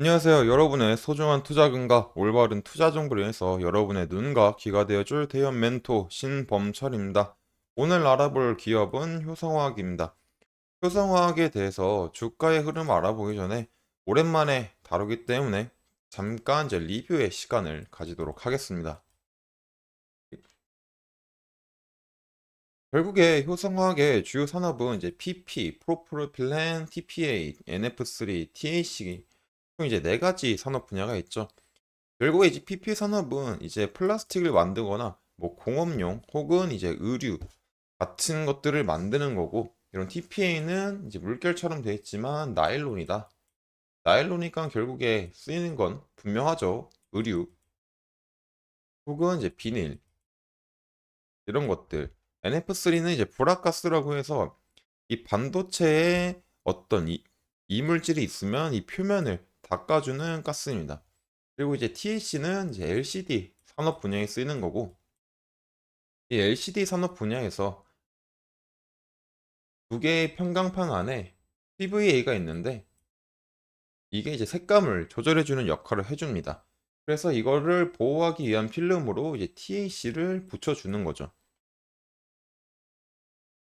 안녕하세요. 여러분의 소중한 투자금과 올바른 투자 정보를 위해서 여러분의 눈과 귀가 되어줄 대형 멘토 신범철입니다. 오늘 알아볼 기업은 효성화학입니다. 효성화학에 대해서 주가의 흐름 알아보기 전에 오랜만에 다루기 때문에 잠깐 이제 리뷰의 시간을 가지도록 하겠습니다. 결국에 효성화학의 주요 산업은 이제 PP, 프로프로필렌, TPA, NF3, TAC 총 이제 네 가지 산업 분야가 있죠. 결국에 이제 PP 산업은 이제 플라스틱을 만들거나 뭐 공업용 혹은 이제 의류 같은 것들을 만드는 거고, 이런 TPA는 이제 물결처럼 되어 있지만 나일론이다. 나일론이니까 결국에 쓰이는 건 분명하죠. 의류 혹은 이제 비닐 이런 것들. NF3는 이제 불합가스라고 해서 이 반도체에 어떤 이물질이 있으면 이 표면을 닦아주는 가스입니다. 그리고 이제 TAC는 이제 LCD 산업 분야에 쓰이는 거고, 이 LCD 산업 분야에서 두 개의 평광판 안에 PVA가 있는데, 이게 이제 색감을 조절해주는 역할을 해줍니다. 그래서 이거를 보호하기 위한 필름으로 이제 TAC를 붙여주는 거죠.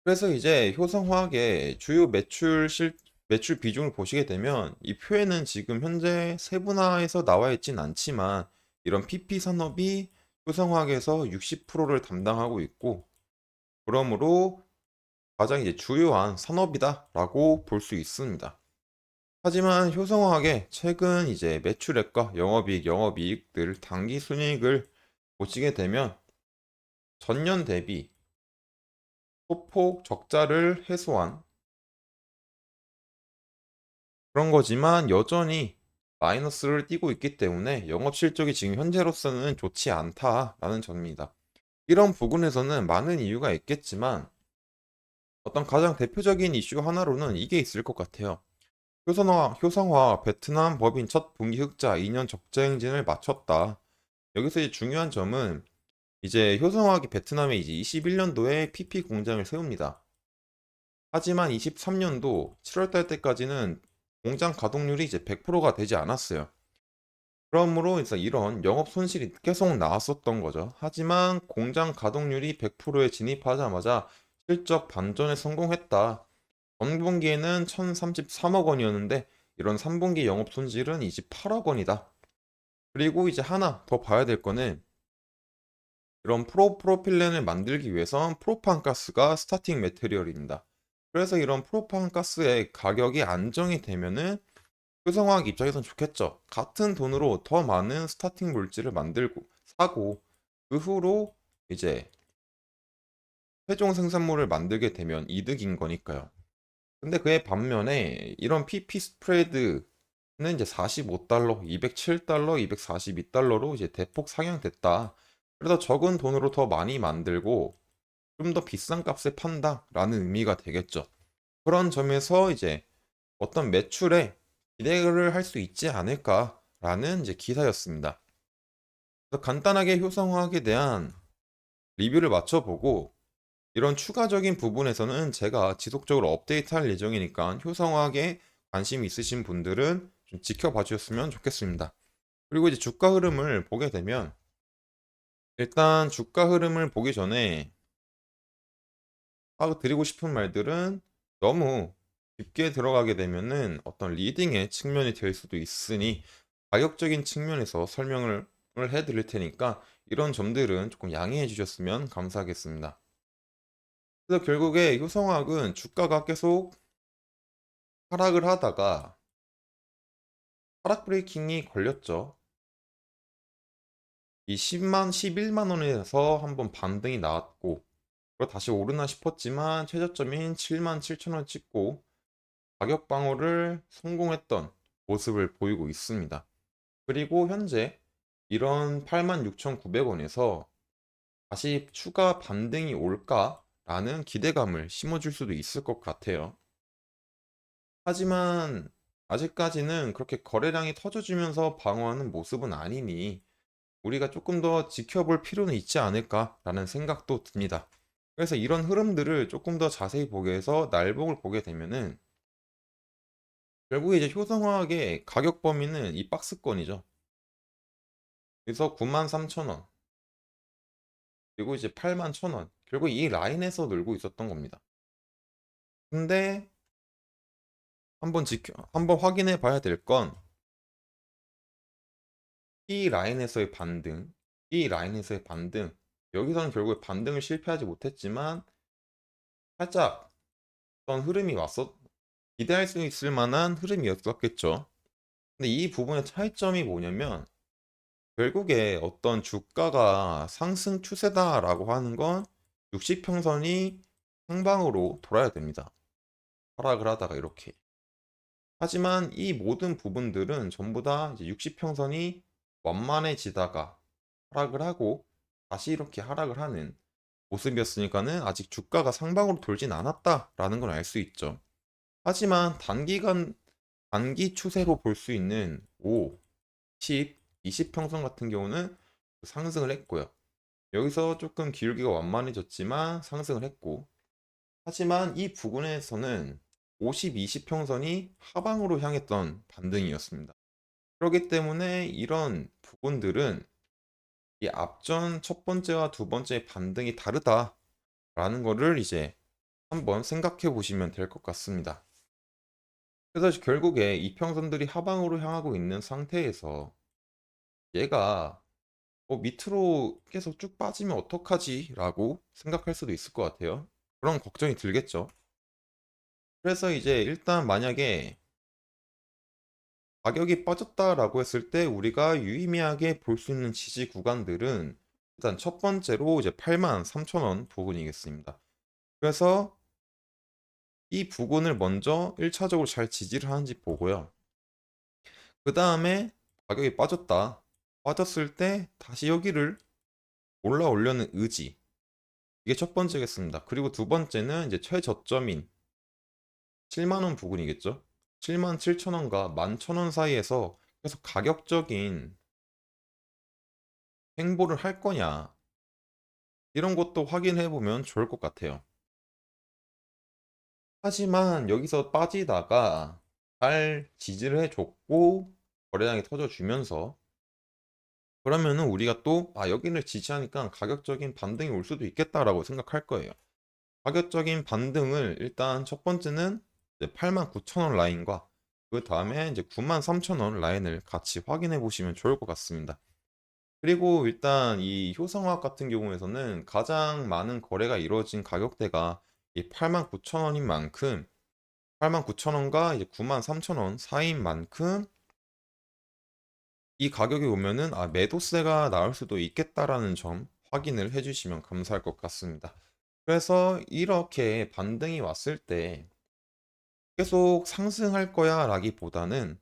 그래서 이제 효성화학의 주요 매출 비중을 보시게 되면 이 표에는 지금 현재 세분화해서 나와 있진 않지만 이런 PP 산업이 효성화학에서 60%를 담당하고 있고, 그러므로 가장 이제 주요한 산업이다라고 볼 수 있습니다. 하지만 효성화학의 최근 이제 매출액과 영업이익, 영업이익들, 당기 순이익을 보시게 되면 전년 대비 소폭 적자를 해소한 그런 거지만 여전히 마이너스를 띠고 있기 때문에 영업 실적이 지금 현재로서는 좋지 않다라는 점입니다. 이런 부분에서는 많은 이유가 있겠지만 어떤 가장 대표적인 이슈 하나로는 이게 있을 것 같아요. 효성화 베트남 법인 첫 분기 흑자 2년 적자 행진을 마쳤다. 여기서 이제 중요한 점은 이제 효성화학이 베트남에 이제 21년도에 PP 공장을 세웁니다. 하지만 23년도 7월달 때까지는 공장 가동률이 이제 100%가 되지 않았어요. 그러므로 이제 이런 영업 손실이 계속 나왔었던 거죠. 하지만 공장 가동률이 100%에 진입하자마자 실적 반전에 성공했다. 전분기에는 1033억 원이었는데 이런 3분기 영업 손실은 28억 원이다. 그리고 이제 하나 더 봐야 될 거는 이런 프로필렌을 만들기 위해선 프로판 가스가 스타팅 매테리얼입니다. 그래서 이런 프로판 가스의 가격이 안정이 되면은 효성화학 입장에선 좋겠죠. 같은 돈으로 더 많은 스타팅 물질을 만들고 사고 그 후로 이제 최종 생산물을 만들게 되면 이득인 거니까요. 근데 그의 반면에 이런 PP 스프레드는 이제 45달러, 207달러, 242달러로 이제 대폭 상향됐다. 그래서 적은 돈으로 더 많이 만들고 좀 더 비싼 값에 판다라는 의미가 되겠죠. 그런 점에서 이제 어떤 매출에 기대를 할 수 있지 않을까라는 이제 기사였습니다. 그래서 간단하게 효성화학에 대한 리뷰를 맞춰보고, 이런 추가적인 부분에서는 제가 지속적으로 업데이트할 예정이니까 효성화학에 관심 있으신 분들은 좀 지켜봐 주셨으면 좋겠습니다. 그리고 이제 주가 흐름을 보게 되면 일단 주가 흐름을 보기 전에 하고 드리고 싶은 말들은, 너무 깊게 들어가게 되면은 어떤 리딩의 측면이 될 수도 있으니 가격적인 측면에서 설명을 해드릴 테니까 이런 점들은 조금 양해해 주셨으면 감사하겠습니다. 그래서 결국에 효성학은 주가가 계속 하락을 하다가 하락 브레이킹이 걸렸죠. 이 11만 원에서 한번 반등이 나왔고, 그리고 다시 오르나 싶었지만 최저점인 7만 7천 원 찍고 가격 방어를 성공했던 모습을 보이고 있습니다. 그리고 현재 이런 86,900원에서 다시 추가 반등이 올까라는 기대감을 심어줄 수도 있을 것 같아요. 하지만 아직까지는 그렇게 거래량이 터져주면서 방어하는 모습은 아니니 우리가 조금 더 지켜볼 필요는 있지 않을까라는 생각도 듭니다. 그래서 이런 흐름들을 조금 더 자세히 보게 해서 날복을 보게 되면은 결국에 이제 효성화학의 가격 범위는 이 박스권이죠. 그래서 93,000원, 그리고 이제 81,000원. 결국 이 라인에서 놀고 있었던 겁니다. 근데 한번 확인해 봐야 될 건 이 라인에서의 반등, 이 라인에서의 반등. 여기서는 결국에 반등을 실패하지 못했지만 살짝 어떤 흐름이 기대할 수 있을 만한 흐름이었었겠죠. 근데 이 부분의 차이점이 뭐냐면 결국에 어떤 주가가 상승 추세다라고 하는 건 60평선이 상방으로 돌아야 됩니다. 하락을 하다가 이렇게. 하지만 이 모든 부분들은 전부 다 이제 60평선이 완만해지다가 하락을 하고 다시 이렇게 하락을 하는 모습이었으니까는 아직 주가가 상방으로 돌진 않았다라는 걸 알 수 있죠. 하지만 단기 추세로 볼 수 있는 5, 10, 20평선 같은 경우는 상승을 했고요. 여기서 조금 기울기가 완만해졌지만 상승을 했고, 하지만 이 부분에서는 50, 20평선이 하방으로 향했던 반등이었습니다. 그렇기 때문에 이런 부분들은 이 앞전 첫 번째와 두 번째 반등이 다르다라는 거를 이제 한번 생각해 보시면 될 것 같습니다. 그래서 결국에 이평선들이 하방으로 향하고 있는 상태에서 얘가 밑으로 계속 쭉 빠지면 어떡하지? 라고 생각할 수도 있을 것 같아요. 그런 걱정이 들겠죠. 그래서 이제 일단 만약에 가격이 빠졌다라고 했을 때 우리가 유의미하게 볼 수 있는 지지 구간들은 일단 첫 번째로 이제 83,000원 부근이겠습니다. 그래서 이 부근을 먼저 1차적으로 잘 지지를 하는지 보고요. 그 다음에 가격이 빠졌다. 빠졌을 때 다시 여기를 올라오려는 의지. 이게 첫 번째겠습니다. 그리고 두 번째는 이제 최저점인 7만 원 부근이겠죠. 7만 7천 원과 11,000원 사이에서 계속 가격적인 행보를 할 거냐. 이런 것도 확인해 보면 좋을 것 같아요. 하지만 여기서 빠지다가 잘 지지를 해줬고 거래량이 터져주면서 그러면은 우리가 또 여기를 지지하니까 가격적인 반등이 올 수도 있겠다라고 생각할 거예요. 가격적인 반등을 일단 첫 번째는 89,000원 라인과 그 다음에 이제 93,000원 라인을 같이 확인해 보시면 좋을 것 같습니다. 그리고 일단 이 효성화학 같은 경우에서는 가장 많은 거래가 이루어진 가격대가 이 89,000원인 만큼 89,000원과 이제 93,000원 사이인 만큼 이 가격이 오면은 매도세가 나올 수도 있겠다라는 점 확인을 해주시면 감사할 것 같습니다. 그래서 이렇게 반등이 왔을 때 계속 상승할 거야 라기보다는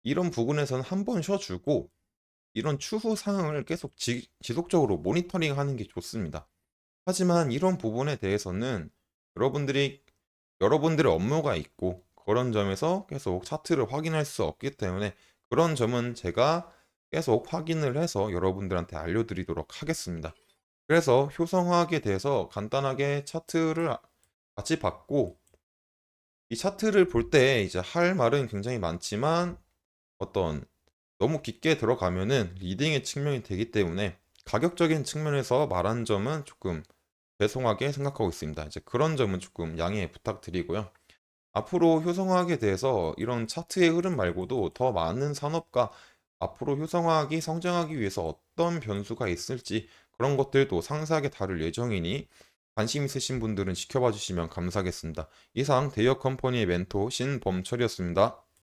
이런 부분에서는 한번 쉬어주고 이런 추후 상황을 계속 지속적으로 모니터링 하는 게 좋습니다. 하지만 이런 부분에 대해서는 여러분들이 여러분들의 업무가 있고 그런 점에서 계속 차트를 확인할 수 없기 때문에 그런 점은 제가 계속 확인을 해서 여러분들한테 알려드리도록 하겠습니다. 그래서 효성화학에 대해서 간단하게 차트를 같이 봤고 이 차트를 볼 때 이제 할 말은 굉장히 많지만 어떤 너무 깊게 들어가면은 리딩의 측면이 되기 때문에 가격적인 측면에서 말한 점은 조금 죄송하게 생각하고 있습니다. 이제 그런 점은 조금 양해 부탁드리고요. 앞으로 효성화학에 대해서 이런 차트의 흐름 말고도 더 많은 산업과 앞으로 효성화학이 성장하기 위해서 어떤 변수가 있을지 그런 것들도 상세하게 다룰 예정이니 관심 있으신 분들은 지켜봐 주시면 감사하겠습니다. 이상 대여 컴퍼니의 멘토 신범철이었습니다.